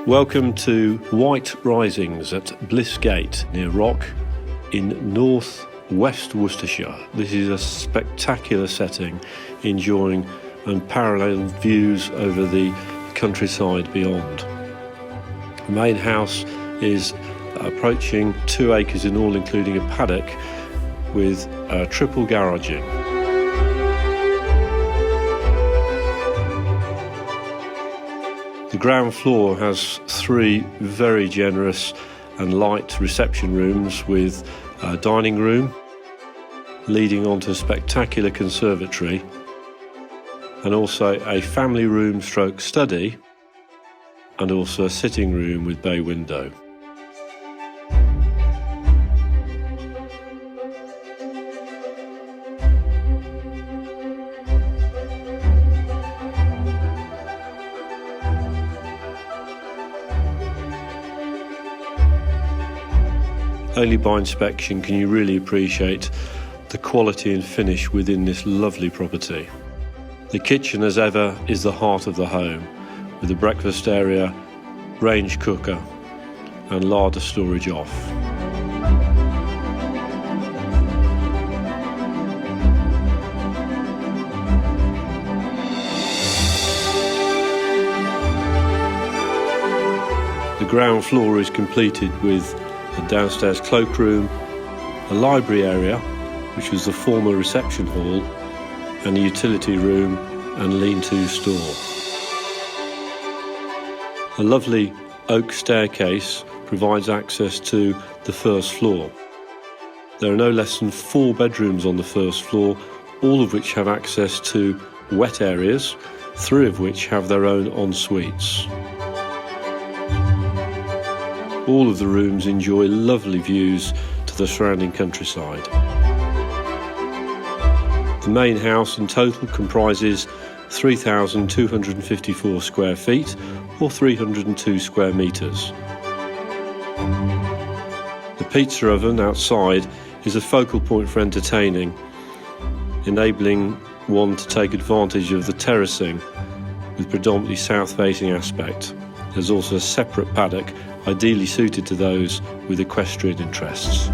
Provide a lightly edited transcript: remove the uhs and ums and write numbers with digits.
Welcome to White Risings at Bliss Gate near Rock in North West Worcestershire. This is a spectacular setting, enjoying unparalleled views over the countryside beyond. The main house is approaching 2 acres in all, including a paddock with triple garaging. The ground floor has 3 very generous and light reception rooms with a dining room leading onto a spectacular conservatory, and also a family room stroke study, and also a sitting room with bay window. Only by inspection can you really appreciate the quality and finish within this lovely property. The kitchen, as ever, is the heart of the home, with a breakfast area, range cooker and larder storage off. The ground floor is completed with a downstairs cloakroom, a library area, which was the former reception hall, and a utility room and lean-to store. A lovely oak staircase provides access to the first floor. There are no less than 4 bedrooms on the first floor, all of which have access to wet areas, 3 of which have their own en-suites. All of the rooms enjoy lovely views to the surrounding countryside. The main house in total comprises 3,254 square feet or 302 square metres. The pizza oven outside is a focal point for entertaining, enabling one to take advantage of the terracing with predominantly south-facing aspect. There's also a separate paddock ideally suited to those with equestrian interests.